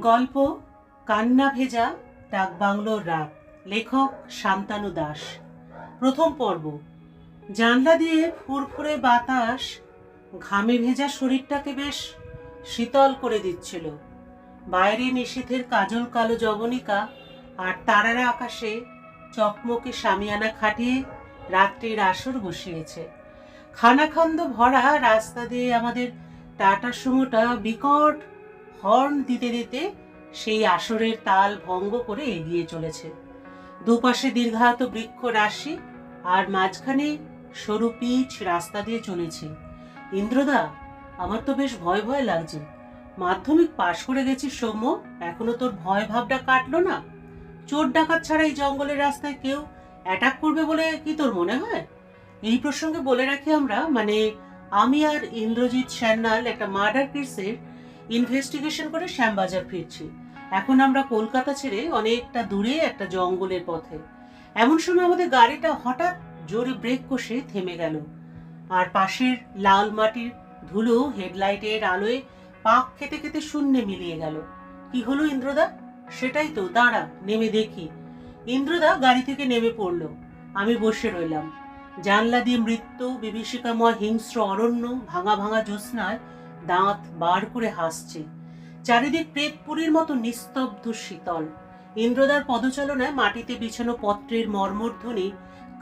গল্প কান্না ভেজা ডাকবাংলোর রাত। লেখক শান্তানু দাস। প্রথম পর্ব। জানলা দিয়ে ফুরফুরে বাতাস ঘামে ভেজা শরীরটাকে বেশ শীতল করে দিচ্ছিল। বাইরে নিশীথের কাজল কালো জবনিকা আর তারারা আকাশে চকমকে শামিয়ানা খাটিয়ে রাত্রির আসর বসিয়েছে। খানাখন্দ ভরা রাস্তা দিয়ে আমাদের টাটা সুমোটা বিকট হর্ন দিতে দিতে সেই আসরের তাল ভঙ্গ করে এগিয়ে চলেছে। দুপাশে দীর্ঘায়িত বৃক্ষ রাশি আর মাঝখানে সরু পিচ রাস্তা দিয়ে চলেছে। ইন্দ্রদা, আমার তো বেশ ভয় ভয় লাগছে। মাধ্যমিক পাশ করে গেছিস সৌম্য, এখনো তোর ভয় ভাবটা কাটলো না? চোর ডাকাত ছাড়া এই জঙ্গলের রাস্তায় কেউ অ্যাটাক করবে বলে কি তোর মনে হয়? এই প্রসঙ্গে বলে রাখি, আমি আর ইন্দ্রজিৎ সান্যাল একটা মার্ডার কেসের ইনভেস্টিগেশন করে শ্যামবাজার ফিরছি। এখন আমরা কলকাতা ছেড়ে অনেকটা দূরে একটা জঙ্গলের পথে। এমন সময় আমাদের গাড়িটা হঠাৎ জোরে ব্রেক কষে থেমে গেল, আর পাশের লাল মাটির ধুলো হেডলাইটের আলোয় পাক খেতে খেতে শূন্যে মিলিয়ে গেল। কি হলো ইন্দ্রদা? সেটাই তো, দাঁড়া, নেমে দেখি। ইন্দ্রদা গাড়ি থেকে নেমে পড়লো। আমি বসে রইলাম। জানলা দিয়ে মৃত্যু বিভীষিকাময় হিংস্র অরণ্য ভাঙা ভাঙা জ্যোৎস্নায় দাঁত বার করে হাসছে। চারিদিক প্রেতপুরীর মতো নিস্তব্ধ শীতল। ইন্দ্রদার পদচালনায় মাটিতে বিছানো পত্রের মর্মধ্বনি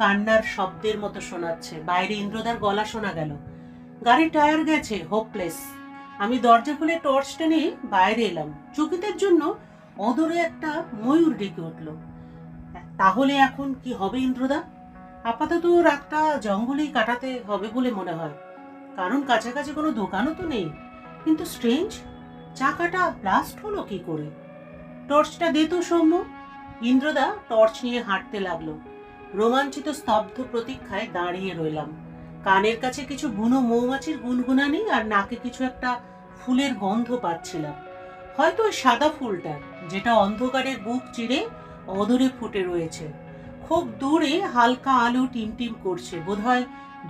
কান্নার শব্দের মতো শোনাচ্ছে। বাইরে ইন্দ্রদার গলা শোনা গেল, গাড়ির টায়ার গেছে, হোপলেস। আমি দরজা খুলে টর্চ টেনে বাইরে এলাম। চকিতের জন্য অদূরে একটা ময়ূর ডেকে উঠল। তাহলে এখন কি হবে ইন্দ্রদা? আপাতত রাতটা জঙ্গলেই কাটাতে হবে বলে মনে হয়, কারণ কাছাকাছি কোনো দোকানও তো নেই। কিন্তু স্ট্রেঞ্জ, চাকাটা ব্লাস্ট হলো কি করে? টর্চটা দে তো সৌম্য। ইন্দ্রদা টর্চ নিয়ে হাঁটতে লাগলো। রোমাঞ্চিত স্তব্ধ প্রতীক্ষায় দাঁড়িয়ে রইলাম। কানের কাছে কিছু বুনো মৌমাছির গুনগুনানি আর নাকে কিছু একটা ফুলের গন্ধ পাচ্ছিলাম। হয়তো ওই সাদা ফুলটা, যেটা অন্ধকারের বুক চিরে অদূরে ফুটে রয়েছে। খুব দূরে হালকা আলো টিমটিম করছে, বোধহয়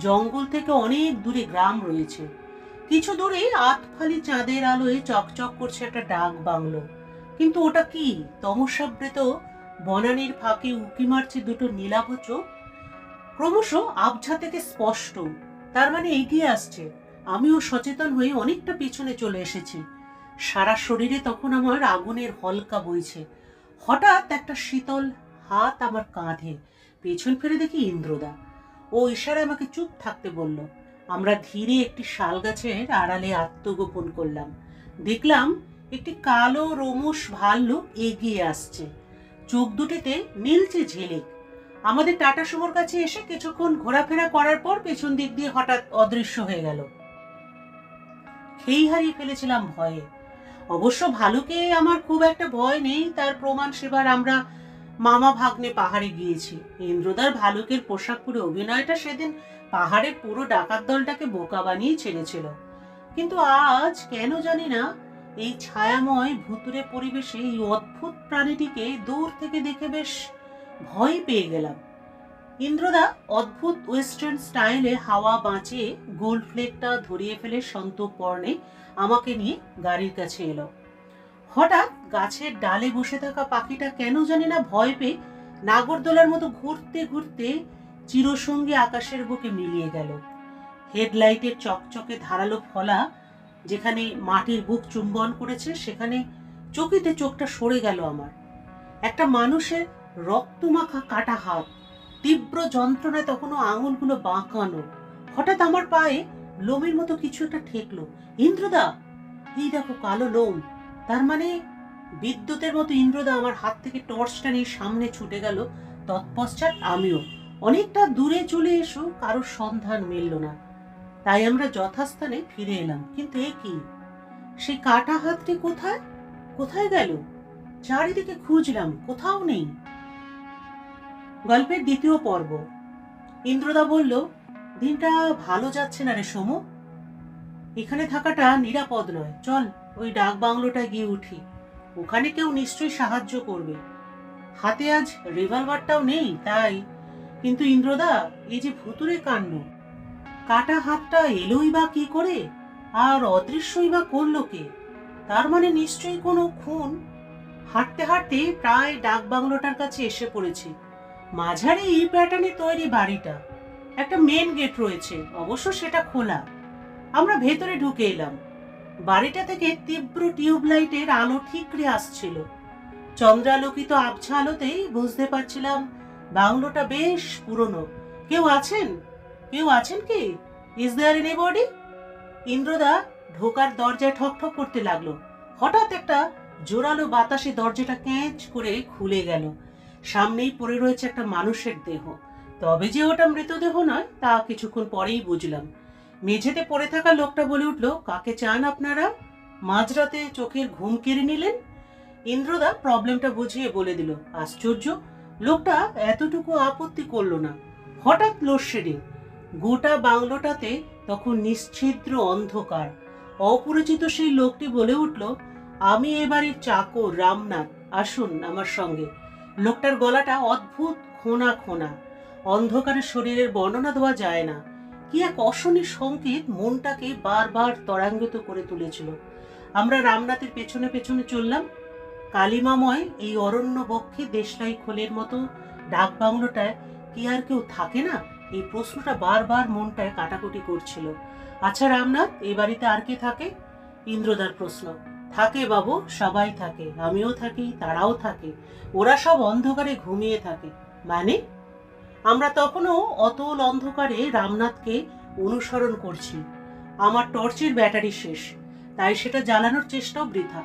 জঙ্গল থেকে অনেক দূরে গ্রাম রয়েছে। কিছু দূরে আতফালি চাঁদের আলোয় চকচক করছে একটা ডাক বাংলো। কিন্তু ওটা কি? তমসাবৃত বনানীর ফাঁকে উঁকি মারছে দুটো নীলাভ চোখ, ক্রমশ আবছা থেকে স্পষ্ট। তার মানে এগিয়ে আসছে। আমিও সচেতন হয়ে অনেকটা পিছনে চলে এসেছি। সারা শরীরে তখন আমার আগুনের হলকা বইছে। হঠাৎ একটা শীতল হাত আমার কাঁধে। পেছন ফিরে দেখি ইন্দ্রদা। ও ইশারায় আমাকে চুপ থাকতে বলল। আমরা ধীরে একটি শাল গাছের আড়ালে আত্মগোপন করলাম। দেখলাম একটি কালো রোমশ ভাল্লুক এগিয়ে আসছে। চোখ দুটিতে নীলচে ঝিলিক। আমাদের টাটা সুমোর কাছে এসে কিছুক্ষণ ঘোরাফেরা করার পর পেছন দিক দিয়ে হঠাৎ অদৃশ্য হয়ে গেল। খেই হারিয়ে ফেলেছিলাম ভয়ে। অবশ্য ভালুকে আমার খুব একটা ভয় নেই, তার প্রমাণ সেবার আমরা মামা ভাগ্নে পাহাড়ে গিয়েছি। ইন্দ্রদার ভালুকের পোশাক পরে অভিনয়টা সেদিন পাহাড়ের পুরো ডাকাত দলটাকে বোকা বানিয়ে ছেড়েছিল। কিন্তু আজ কেন জানি না, এই ছায়াময় ভুতুরে পরিবেশে এই অদ্ভুত প্রাণীটিকে দূর থেকে দেখে বেশ ভয় পেয়ে গেলাম। ইন্দ্রদা অদ্ভুত ওয়েস্টার্ন স্টাইলে হাওয়া বাঁচিয়ে গোল্ড ফ্লেকটা ধরিয়ে ফেলে সন্তর্পণে আমাকে নিয়ে গাড়ির কাছে এলো। হঠাৎ গাছের ডালে বসে থাকা পাখিটা কেন জানি না ভয় পেয়ে নাগরদোলার মতো ঘুরতে ঘুরতে চিরসঙ্গী আকাশের বুকে মিলিয়ে গেল। হেডলাইটের চকচকে ধারালো ফলা যেখানে মাটির বুক চুম্বন করেছে, সেখানে চকিতে চোখটা সরে গেল আমার। একটা মানুষের রক্তমাখা কাটা হাত, তীব্র যন্ত্রণায় তখনও আঙুলগুলো বাঁকানো। হঠাৎ আমার পায়ে লোমের মতো কিছু একটা ঠেকলো। ইন্দ্রদা, এই দেখো কালো লোম। তার মানে বিদ্যুতের মতো ইন্দ্রদা আমার হাত থেকে টর্চটা নিয়ে সামনে ছুটে গেল। তৎপশ্চাৎ আমিও। অনেকটা দূরে চলে এসো কারোর সন্ধান মিলল না। তাই আমরা যথাস্থানে ফিরে এলাম। কিন্তু এ কি? সেই কাটা হাতটি কোথায় কোথায় গেল? চারিদিকে খুঁজলাম, কোথাও নেই। গল্পের দ্বিতীয় পর্ব। ইন্দ্রদা বলল, দিনটা ভালো যাচ্ছে না রে সোমু। এখানে থাকাটা নিরাপদ নয়। চল ওই ডাক বাংলোটায় গিয়ে উঠি। ওখানে কেউ নিশ্চয়ই সাহায্য করবে। হাতে আজ রিভলভারটাও নেই তাই। কিন্তু ইন্দ্রদা, এই যে ভুতুরে কাণ্ড, কাটা হাতটা এলোই বা কি করে, আর অদৃশ্যই বা করলো কে? তার মানে নিশ্চয়ই কোনো খুন। হাঁটতে হাঁটতে প্রায় ডাক বাংলোটার কাছে এসে পড়েছি। মাঝারি ই প্যাটার্নে তৈরি বাড়িটা। একটা মেন গেট রয়েছে, অবশ্য সেটা খোলা। আমরা ভেতরে ঢুকে এলাম। বাড়িটা থেকে তীব্র টিউবলাইটের আলো ঠিকরে আসছিল। চন্দ্রালোকিত আবছা আলোতেই বুঝতে পারছিলাম বাংলোটা বেশ পুরনো। কেউ আছেন? কেউ আছেন কি? Is there anybody? ইন্দ্রদা ঢোকার দরজায় ঠকঠক করতে লাগলো। হঠাৎ একটা জোরালো বাতাসে দরজাটা ক্যাঁচ করে খুলে গেল। সামনেই পড়ে রয়েছে একটা মানুষের দেহ। তবে যে ওটা মৃতদেহ নয় তা কিছুক্ষণ পরেই বুঝলাম। মেঝেতে পড়ে থাকা লোকটা বলে উঠল, কাকে চান আপনারা? মাঝরাতে চোখের ঘুম কেড়ে নিলেন। ইন্দ্রদা প্রবলেমটা বুঝিয়ে বলে দিল। আশ্চর্য, লোকটা এতটুকু আপত্তি করলো না। হঠাৎ লোডশেডিং। গোটা বাংলোটাতে তখন নিশ্ছিদ্র অন্ধকার। অপরিচিত সেই লোকটি বলে উঠল, আমি এ বাড়ির চাকর রামনাথ, আসুন আমার সঙ্গে। লোকটার গলাটা অদ্ভুত খোনা খোনা। অন্ধকারে শরীরের বর্ণনা দেওয়া যায় না। কি এক অশনি সংকেত মনটাকে বারবার ত্বরান্বিত করে তুলেছিল। আমরা রামনাথের পেছনে পেছনে চললাম। কালিমাময় এই অরণ্য বক্ষে দেশলাই খোলের মতো ডাক বাংলোটায় কি আর কেউ থাকে না? এই প্রশ্নটা বারবার মনটায় কাটাকুটি করছিল। আচ্ছা রামনাথ, এই বাড়িতে আর কে থাকে? ইন্দ্রদার প্রশ্ন। থাকে বাবু, সবাই থাকে, আমিও থাকি, তারাও থাকে। ওরা সব অন্ধকারে ঘুমিয়ে থাকে। মানে? আমরা তখনও অতল অন্ধকারে রামনাথকে অনুসরণ করছি। আমার টর্চের ব্যাটারি শেষ, তাই সেটা জ্বালানোর চেষ্টাও বৃথা।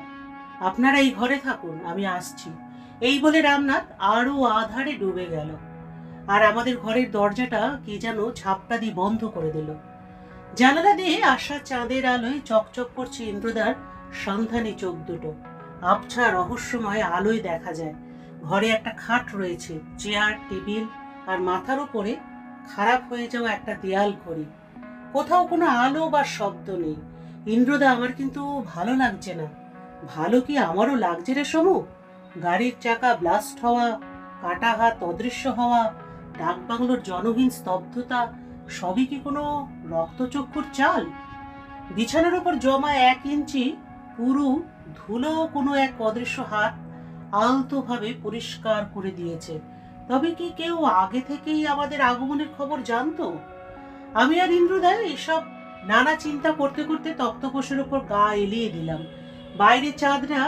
আপনারা এই ঘরে থাকুন, আমি আসছি। এই বলে রামনাথ আরো আধারে ডুবে গেল। আর আমাদের ঘরের দরজাটা কি যেন ঝাপটা দিয়ে বন্ধ করে দিল। জানালা দিয়ে আসা চাঁদের আলোয় চকচক করছে ইন্দ্রদার সন্ধানী চোখ দুটো। আবছা রহস্যময় আলোয় দেখা যায় ঘরে একটা খাট রয়েছে, চেয়ার, টেবিল, আর মাথার উপরে খারাপ হয়ে যাওয়া একটা দেয়াল ঘড়ি। কোথাও কোনো আলো বা শব্দ নেই। ইন্দ্রদা, আমার কিন্তু ভালো লাগছে না। ভালো কি আমারও লাগছে রে সমু। গাড়ির চাকা ব্লাস্ট হওয়া, কাটা হাত অদৃশ্য হওয়া, ডাকবাংলোর জনহীন স্তব্ধতা, সবই কি কোনো রক্তচক্ষুর চাল? বিছানার উপর জমা 1 ইঞ্চি পুরু ধুলো কোনো এক অদৃশ্য হাত আলতোভাবে পরিষ্কার করে দিয়েছে। তবে কি কেউ আগে থেকেই আমাদের আগমনের খবর জানতো? আমি আর ইন্দ্রদা এসব নানা চিন্তা করতে করতে তক্তপোষের উপর গা এলিয়ে দিলাম। বাইরে চাঁদরা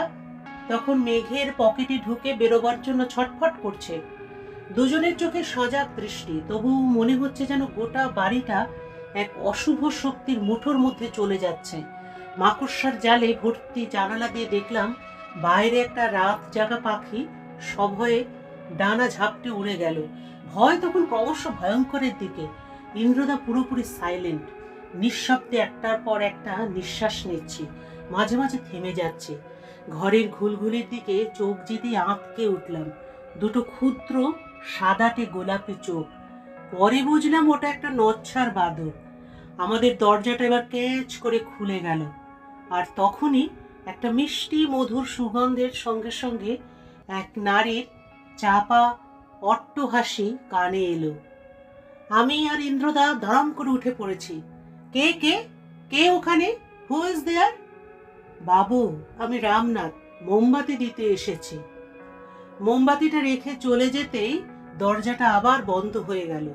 তখন মেঘের পকেটে ঢুকে বেরোবার জন্য ছটফট করছে। দুজনের চোখে সজাগ দৃষ্টি, তবু মনে হচ্ছে যেন গোটা বাড়িটা এক অশুভ শক্তির মুঠোর মধ্যে চলে যাচ্ছে। মাকড়সার জালে ভর্তি জানালা দিয়ে দেখলাম বাইরে একটা রাত জাগা পাখি সভয়ে ডানা ঝাপটে উড়ে গেল। ভয় তখন ক্রমশ ভয়ঙ্করের দিকে। ইন্দ্রদা পুরোপুরি সাইলেন্ট। নিঃশব্দে একটার পর একটা নিঃশ্বাস নিচ্ছি, মাঝে মাঝে থেমে যাচ্ছে। ঘরের ঘুলঘুলির দিকে চোখ যেতেই আঁতকে উঠলাম। দুটো ক্ষুদ্র সাদাটে গোলাপি চোখ। পরে বুঝলাম ওটা একটা নচ্ছার বাদর। আমাদের দরজাটা এবার ক্যাচ করে খুলে গেল। আর তখনই একটা মিষ্টি মধুর সুগন্ধের সঙ্গে সঙ্গে এক নারীর চাপা অট্টহাসি কানে এলো। আমি আর ইন্দ্রদা ধড়াম করে উঠে পড়েছি। কে কে কে ওখানে? Who is there? বাবু, আমি রামনাথ, মোমবাতি দিতে এসেছি। মোমবাতিটা রেখে চলে যেতেই দরজাটা আবার বন্ধ হয়ে গেল।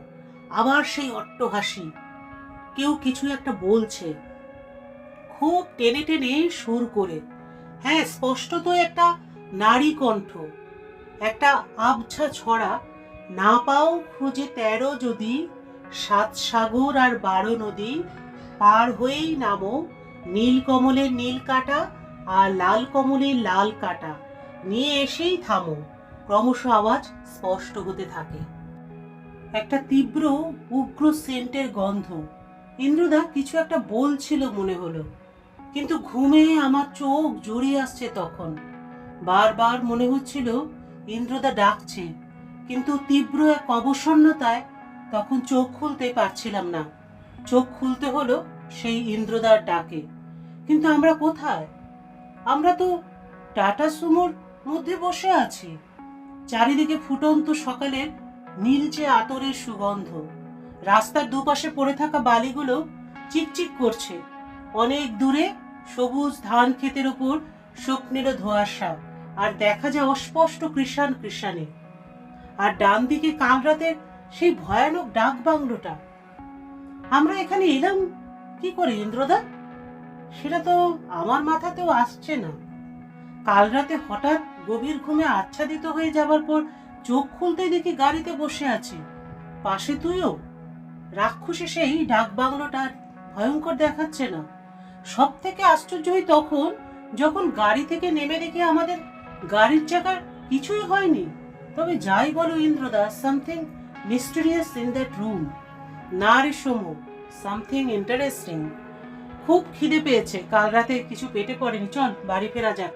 আবার সেই অট্টহাসি। কেউ কিছু একটা বলছে, খুব টেনে টেনে সুর করে। হ্যাঁ, স্পষ্টত একটা নারী কণ্ঠ। একটা আবছা ছড়া, না পাও খুঁজে 13 যদি, 7 সাগর আর 12 নদী, পার হয়েই নামো, নীল কমলের নীল কাটা আর লাল কমলের লাল কাটা, নিয়ে এসেই থামো। ক্রমশ আওয়াজ স্পষ্ট হতে থাকে। একটা তীব্র উগ্র সেন্টের গন্ধ। ইন্দ্রদা কিছু একটা বলছিল মনে হলো, কিন্তু ঘুমে আমার চোখ জড়িয়ে আসছে তখন। বারবার মনে হচ্ছিল ইন্দ্রদা ডাকছে, কিন্তু তীব্র এক অবসন্নতায় তখন চোখ খুলতে পারছিলাম না। চোখ খুলতে হলো সেই ইন্দ্রদার ডাকে। কিন্তু আমরা কোথায়? আমরা তো টাটা সুমোর মধ্যে বসে আছি। চারিদিকে ফুটন্ত সকালের নীলচে আতরের সুগন্ধ। রাস্তার দুপাশে পড়ে থাকা বালিগুলো চিকচিক করছে। অনেক দূরে সবুজ ধান ক্ষেতের উপর স্বপ্নেরও ধোঁয়াশা, আর দেখা যায় অস্পষ্ট কৃষাণে। আর ডান দিকে কাল রাতের সেই ভয়ানক ডাক বাংলোটা। আমরা এখানে এলাম কি করে ইন্দ্রদা? সেটা তো আমার মাথাতেও আসছে না। কাল রাতে হঠাৎ গভীর ঘুমে আচ্ছাদিত হয়ে যাবার পর চোখ খুলতেই দেখি গাড়িতে বসে আছি, পাশে তুইও। রাক্ষসে সেই ডাক বাংলোটার ভয়ঙ্কর দেখাচ্ছে না। সব থেকে আশ্চর্য হই তখন, যখন গাড়ি থেকে নেমে দেখি আমাদের গাড়ির চাকার কিছুই হয়নি। তবে যাই বলো ইন্দ্রদা, something mysterious in that room. না রে সোমু, সামথিং ইন্টারেস্টিং। খুব খিদে পেয়েছে, কাল রাতে কিছু পেটে পড়েনি, চল বাড়ি ফেরা যাক।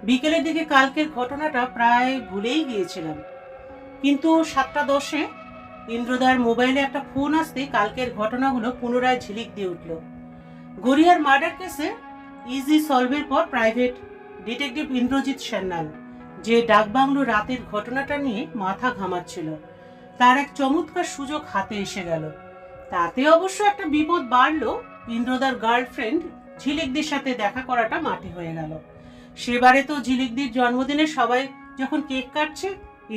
বিকেলের দিকে কালকের ঘটনাটা প্রায় ভুলেই গিয়েছিলাম, কিন্তু 7:10 ইন্দ্রদার মোবাইলে একটা ফোন আসতে কালকের ঘটনাগুলো পুনরায় ঝিলিক দিয়ে উঠল। গড়িয়ার মার্ডার কেসে ইজি সলভের পর প্রাইভেট ডিটেকটিভ ইন্দ্রজিৎ সান্যাল যে ডাকবাংলো রাতের ঘটনাটা নিয়ে মাথা ঘামাচ্ছিল, তার এক চমৎকার সুযোগ হাতে এসে গেল। তাতে অবশ্য একটা বিপদ বাড়লো, ইন্দ্রদার গার্লফ্রেন্ড ঝিলিকদির সাথে দেখা করাটা মাটি হয়ে গেল। সেবারে তো ঝিলিকদির জন্মদিনে সবাই যখন কেক কাটছে,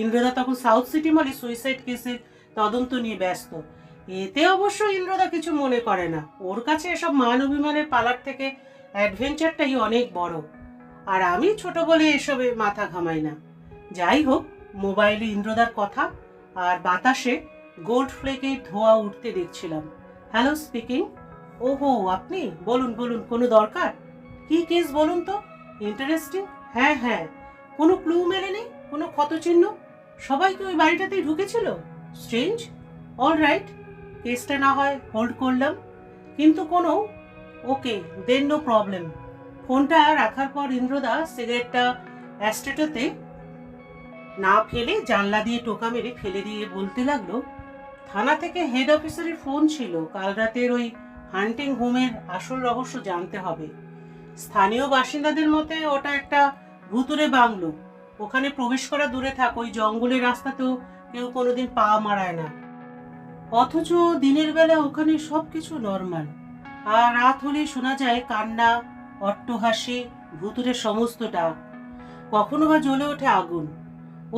ইন্দ্রদা তখন সাউথ সিটি মলে সুইসাইড কেসের তদন্ত নিয়ে ব্যস্ত। এতে অবশ্য ইন্দ্রদা কিছু মনে করে না, ওর কাছে এসব মান অভিমানের পালার থেকে অ্যাডভেঞ্চারটাই অনেক বড়। আর আমি ছোট বলে এসবে মাথা ঘামাই না। যাই হোক, মোবাইলে ইন্দ্রদার কথা আর বাতাসে গোল্ড ফ্লেকের ধোঁয়া উঠতে দেখছিলাম। Hello, speaking. ওহো, আপনি? বলুন বলুন, কোনো দরকার? কি কেস বলুন তো, ইন্টারেস্টিং। হ্যাঁ, কোনো ক্লু মেলেনি, কোনো ক্ষতচিহ্ন? সবাই কি ওই বাড়িটাতেই ঢুকেছিল? স্ট্রেঞ্জ। অলরাইট, কেসটা না হয় হোল্ড করলাম, কিন্তু কোনো ওকে দেন, নো প্রবলেম। ফোনটা রাখার পর ইন্দ্রদা সিগারেটটা অ্যাস্ট্রেটাতে না ফেলে জানলা দিয়ে টোকা মেরে ফেলে দিয়ে বলতে লাগলো, থানা থেকে হেড অফিসারের ফোন ছিল, কাল রাতের ওই হান্টিং হোমের আসল রহস্য জানতে হবে। স্থানীয় বাসিন্দাদের মতে ওটা একটা ভুতুরে বাংলো, ওখানে প্রবেশ করা দূরে থাক, ওই জঙ্গলের রাস্তাতেও কেউ কোনোদিন পা মারায় না। অথচ দিনের বেলা ওখানে সবকিছু নর্মাল, আর রাত হলে শোনা যায় কান্না, অট্টহাসি, ভুতুরে সমস্ত ডাক। কখনো বা জ্বলে ওঠে আগুন।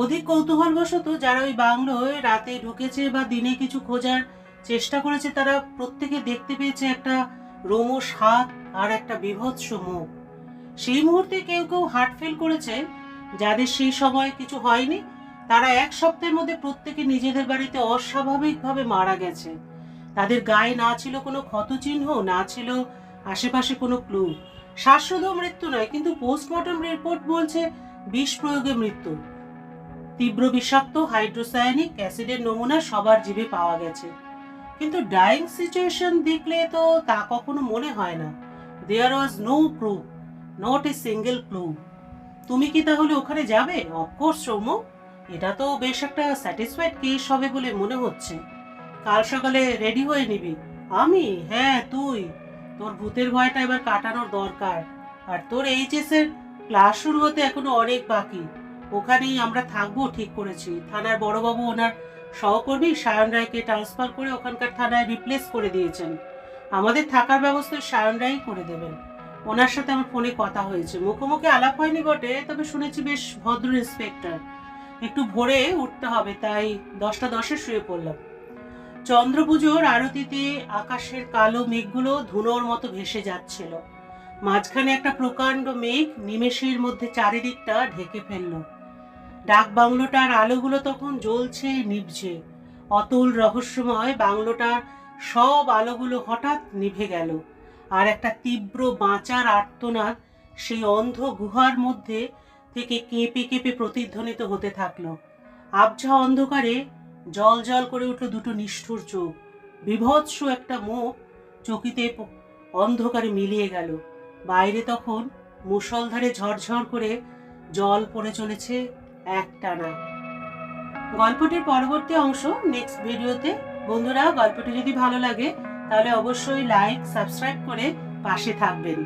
অধিক কৌতূহলবশত যারা ওই বাংলোয় রাতে ঢুকেছে বা দিনে কিছু খোঁজার চেষ্টা করেছে, তারা প্রত্যেকে দেখতে পেয়েছে একটা রোমশ হাত আর একটা বীভৎস মুখ। সেই মুহূর্তে কেউ কেউ হার্ট ফেল করেছে। যাদের সেই সময় কিছু হয়নি, তারা 1 সপ্তাহের মধ্যে প্রত্যেকে নিজেদের বাড়িতে অস্বাভাবিকভাবে মারা গেছে। তাদের গায়ে না ছিল কোনো ক্ষতচিহ্ন, না ছিল আশেপাশে কোনো ক্লু। শ্বাসরোধ মৃত্যু নয়, কিন্তু পোস্টমর্টম রিপোর্ট বলছে বিষ প্রয়োগে মৃত্যু। তীব্র বিষাক্ত হাইড্রোসায়ানিক অ্যাসিডের নমুনা সবার জিভে পাওয়া গেছে, কিন্তু ডাইং সিচুয়েশন দেখলে তো তা কখনো মনে হয় না। There was no proof, not a single clue. তুমি কি তাহলে ওখানে যাবে? অফকোর্স সৌম্য, এটা তো বেশ একটা স্যাটিসফাইড কেস হবে বলে মনে হচ্ছে। কাল সকালে রেডি হয়ে নিবি। আমি? হ্যাঁ, তুই। তোর ভূতের ভয়টা এবার কাটানোর দরকার। আর তোর এইচএস এর ক্লাস শুরু হতে এখনো অনেক বাকি। ওখানেই আমরা থাকবো ঠিক করেছি। থানার বড়বাবু ওনার সহকর্মী সায়ন রায়কে ট্রান্সফার করে ওখানকার থানায় রিপ্লেস করে দিয়েছেন। আমাদের থাকার ব্যবস্থা সায়ন রায়ই করে দেবেন। ওনার সাথে আমার ফোনে কথা হয়েছে, মুখোমুখি আলাপ হয়নি বটে, তবে শুনেছি বেশ ভদ্র ইন্সপেক্টর। একটু ভোরে উঠতে হবে, তাই 10:10 শুয়ে পড়লাম। চন্দ্রপুজোর আরতিতে আকাশের কালো মেঘগুলো ধুনোর মতো ভেসে যাচ্ছিল। মাঝখানে একটা প্রকাণ্ড মেঘ নিমেষের মধ্যে চারিদিকটা ঢেকে ফেলল। ডাক বাংলোটার আলোগুলো তখন জ্বলছে নিভছে। অতুল রহস্যময় বাংলোটার সব আলোগুলো হঠাৎ নিভে গেল, আর একটা তীব্র বাঁচার আর্তনাদ সেই অন্ধ গুহার মধ্যে থেকে কেঁপে কেঁপে প্রতিধ্বনিত হতে থাকলো। আবছা অন্ধকারে জল জল করে উঠল দুটো নিষ্ঠুর চোখ। বিভৎস একটা মুখ চকিতে অন্ধকারে মিলিয়ে গেল। বাইরে তখন মুষলধারে ঝরঝর করে জল পড়ে চলেছে একটানা। গল্পটির পরবর্তী অংশ নেক্সট ভিডিওতে। বন্ধুরা, গল্পটি যদি ভালো লাগে তাহলে অবশ্যই লাইক, সাবস্ক্রাইব করে পাশে থাকবেন।